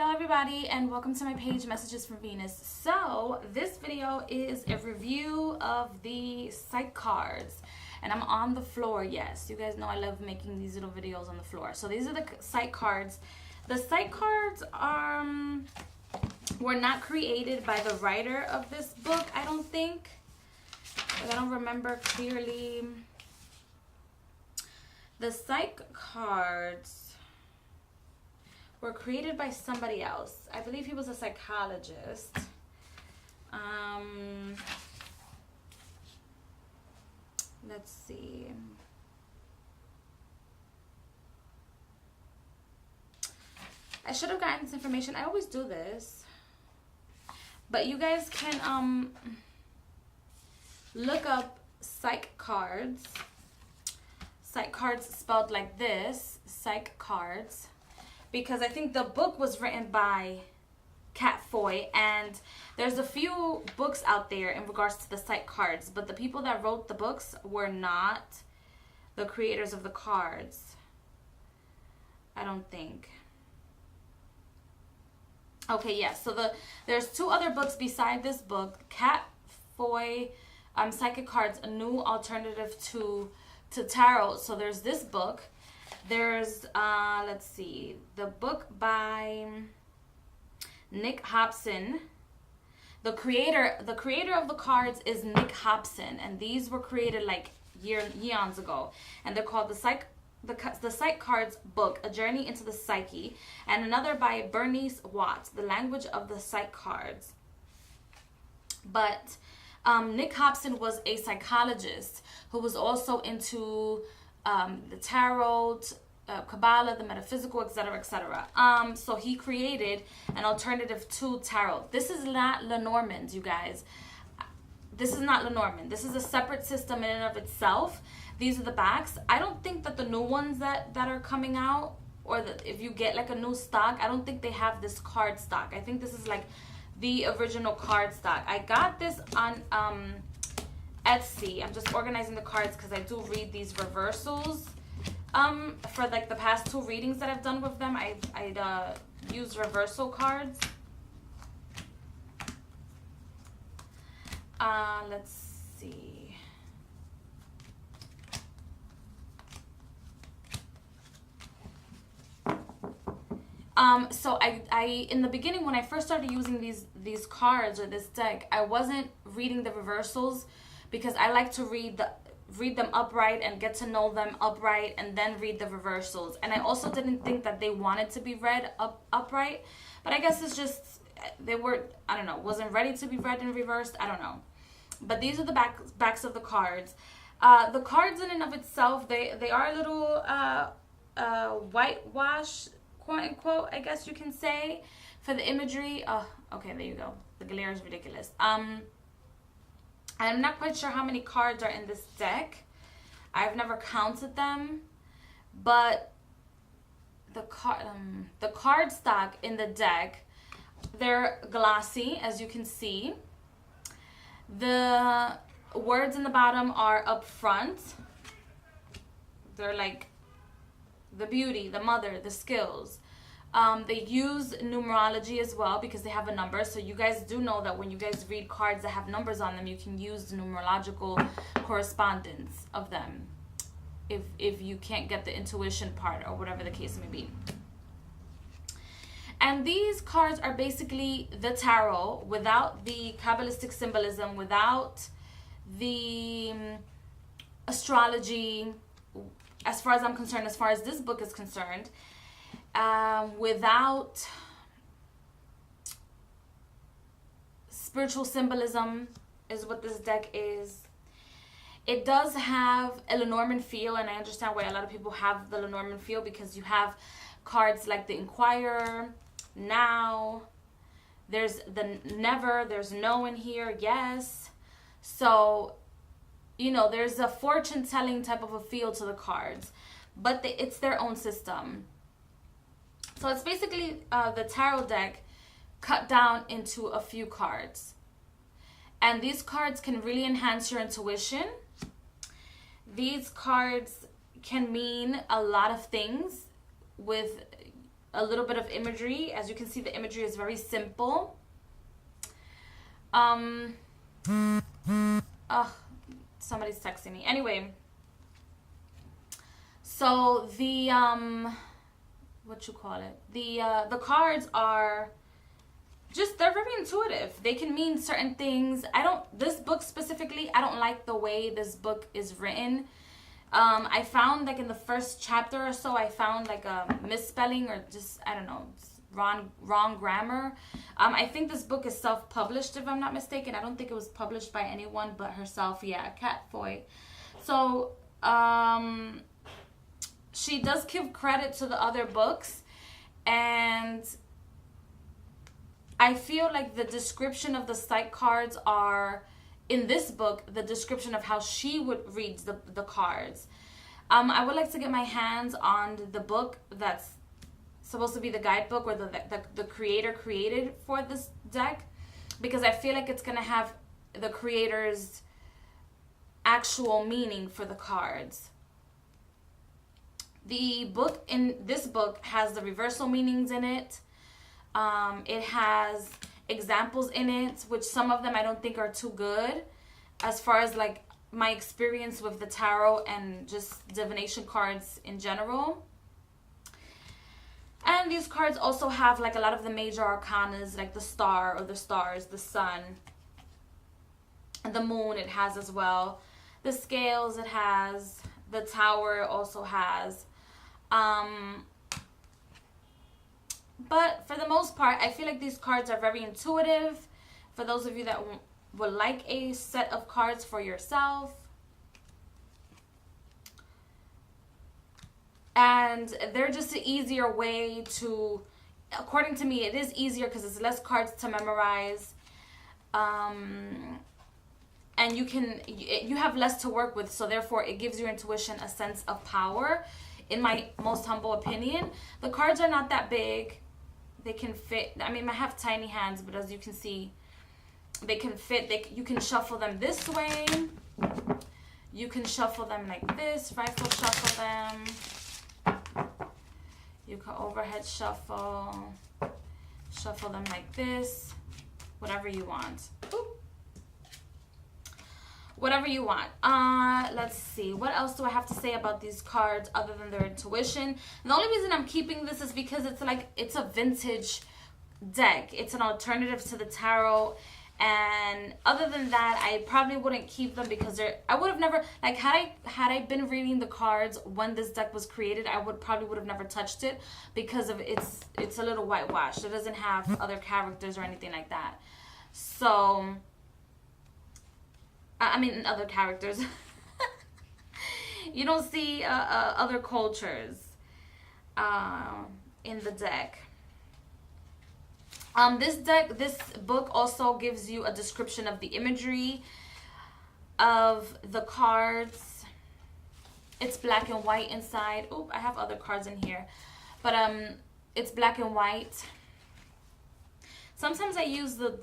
Hello everybody and welcome to my page Messages from Venus. So this video is a review of the Psycards and I'm on the floor. Yes, you guys know I love making these little videos on the floor. So these are the Psycards. The Psycards were not created by the writer of this book, I don't think. But I don't remember clearly. The Psycards were created by somebody else. I believe he was a psychologist. Let's see. I should have gotten this information. I always do this. But you guys can look up Psycards. Psycards spelled like this, Psycards. Because I think the book was written by Catt Foy, and there's a few books out there in regards to the Psycards, but the people that wrote the books were not the creators of the cards. I don't think. Okay, yes. So there's two other books beside this book. Catt Foy, Psychic Cards, a new alternative to tarot. So there's this book. There's let's see, the book by Nick Hobson. The creator of the cards is Nick Hobson, and these were created like eons ago, and they're called the Psycards book, A Journey into the Psyche, and another by Bernice Watts, The Language of the Psycards. But Nick Hobson was a psychologist who was also into the tarot, Kabbalah, the metaphysical, etc., etc. So he created an alternative to tarot. This is not Lenormand, you guys. This is not Lenormand. This is a separate system in and of itself. These are the backs. I don't think that the new ones that are coming out, or if you get like a new stock, I don't think they have this card stock. I think this is like the original card stock. I got this on Etsy. I'm just organizing the cards because I do read these reversals. For like the past two readings that I've done with them, I use reversal cards. Let's see. So I in the beginning, when I first started using these cards or this deck, I wasn't reading the reversals because I like to read them upright and get to know them upright and then read the reversals. And I also didn't think that they wanted to be read upright, but I guess it's just they were, I don't know, wasn't ready to be read and reversed. I don't know. But these are the backs of the cards. The cards in and of itself, they are a little whitewash, quote unquote, I guess you can say, for the imagery. Oh, okay, there you go. The glare is ridiculous. I'm not quite sure how many cards are in this deck. I've never counted them, but the card stock in the deck, they're glossy, as you can see. The words in the bottom are up front. They're like the beauty, the mother, the skills. They use numerology as well because they have a number. So you guys do know that when you guys read cards that have numbers on them, you can use the numerological correspondence of them if you can't get the intuition part or whatever the case may be. And these cards are basically the tarot without the Kabbalistic symbolism, without the astrology, as far as I'm concerned, as far as this book is concerned. Without spiritual symbolism is what this deck is. It does have a Lenormand feel, and I understand why a lot of people have the Lenormand feel, because you have cards like the Inquirer, Now, there's the Never, there's No in here, Yes. So, you know, there's a fortune telling type of a feel to the cards, but it's their own system. So it's basically the tarot deck cut down into a few cards. And these cards can really enhance your intuition. These cards can mean a lot of things with a little bit of imagery. As you can see, the imagery is very simple. Somebody's texting me. Anyway, so the what you call it? The cards are just, they're very intuitive. They can mean certain things. This book specifically, I don't like the way this book is written. I found like in the first chapter or so, I found like a misspelling or just, I don't know, wrong grammar. I think this book is self-published, if I'm not mistaken. I don't think it was published by anyone but herself. Yeah, Catt Foy. So, she does give credit to the other books, and I feel like the description of the Psycards are, in this book, the description of how she would read the cards. I would like to get my hands on the book that's supposed to be the guidebook, or the creator created for this deck, because I feel like it's going to have the creator's actual meaning for the cards. The book, in this book, has the reversal meanings in it. It has examples in it, which some of them I don't think are too good as far as like my experience with the tarot and just divination cards in general. And these cards also have like a lot of the major arcanas, like the star or the stars, the sun, and the moon it has as well. The scales it has, the tower also has. But for the most part, I feel like these cards are very intuitive. For those of you that would like a set of cards for yourself. And they're just an easier way to, according to me, it is easier because it's less cards to memorize. And you have less to work with, so therefore it gives your intuition a sense of power, in my most humble opinion. The cards are not that big. They can fit, I mean, I have tiny hands, but as you can see, they can fit. You can shuffle them this way. You can shuffle them like this, rifle shuffle them. You can overhead shuffle them like this, whatever you want. Oop. Whatever you want. Let's see. What else do I have to say about these cards other than their intuition? And the only reason I'm keeping this is because it's a vintage deck. It's an alternative to the tarot. And other than that, I probably wouldn't keep them because I would have never, like, had I been reading the cards when this deck was created, I probably would have never touched it because of it's a little whitewashed. It doesn't have other characters or anything like that. So, I mean, other characters. You don't see other cultures in the deck. This book also gives you a description of the imagery of the cards. It's black and white inside. Oop, I have other cards in here. But it's black and white. Sometimes I use the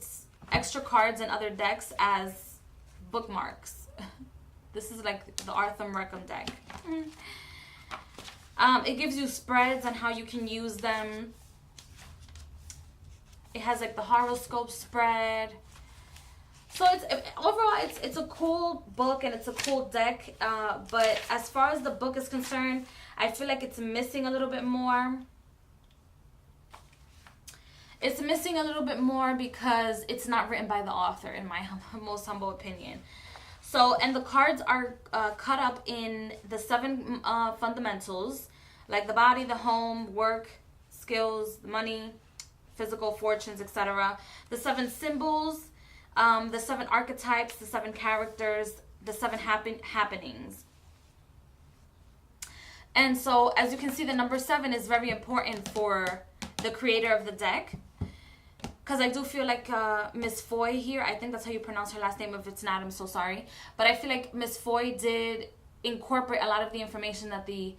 extra cards in other decks as bookmarks. This is like the Arthur Rackham deck. It gives you spreads on how you can use them. It has like the horoscope spread. So overall it's a cool book and it's a cool deck. But as far as the book is concerned, I feel like it's missing a little bit more. It's missing a little bit more because it's not written by the author, in my most humble opinion. So, and the cards are cut up in the 7 fundamentals, like the body, the home, work, skills, money, physical, fortunes, etc. The 7 symbols, the 7 archetypes, the 7 characters, the 7 happenings. And so, as you can see, the number 7 is very important for the creator of the deck. Because I do feel like Miss Foy here, I think that's how you pronounce her last name. If it's not, I'm so sorry. But I feel like Miss Foy did incorporate a lot of the information that the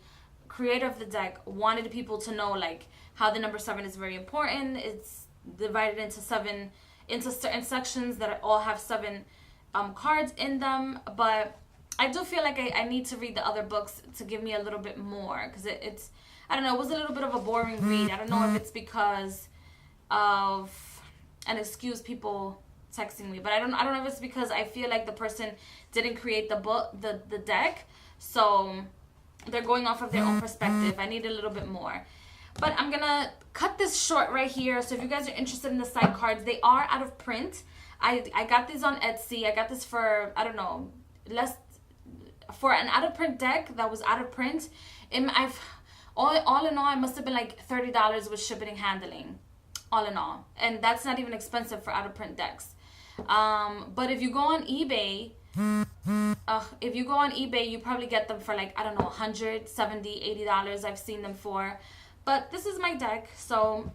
creator of the deck wanted people to know, like how the number 7 is very important. It's divided into certain sections that all have 7 cards in them. But I do feel like I need to read the other books to give me a little bit more, because I don't know, it was a little bit of a boring read. I don't know if it's because of, and excuse people texting me, but I don't know if it's because I feel like the person didn't create the deck, so they're going off of their own perspective. I need a little bit more. But I'm gonna cut this short right here. So if you guys are interested in the side cards, they are out of print. I got these on Etsy. I got this for, I don't know, for an out of print deck that was out of print. All in all, it must have been like $30 with shipping and handling, all in all. And that's not even expensive for out of print decks. But if you go on eBay, you probably get them for like, I don't know, $170, $80. I've seen them for. But this is my deck, so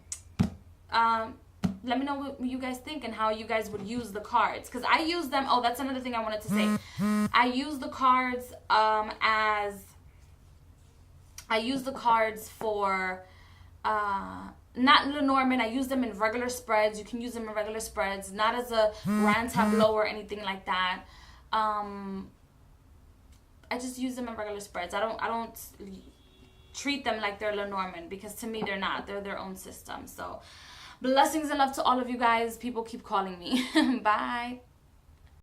let me know what you guys think and how you guys would use the cards. Because I use them, oh, that's another thing I wanted to say. I use the cards for, not Lenormand. I use them in regular spreads. You can use them in regular spreads, not as a grand tableau or anything like that. I just use them in regular spreads. I don't treat them like they're Lenormand, because to me they're not. They're their own system. So blessings and love to all of you guys. People keep calling me. Bye.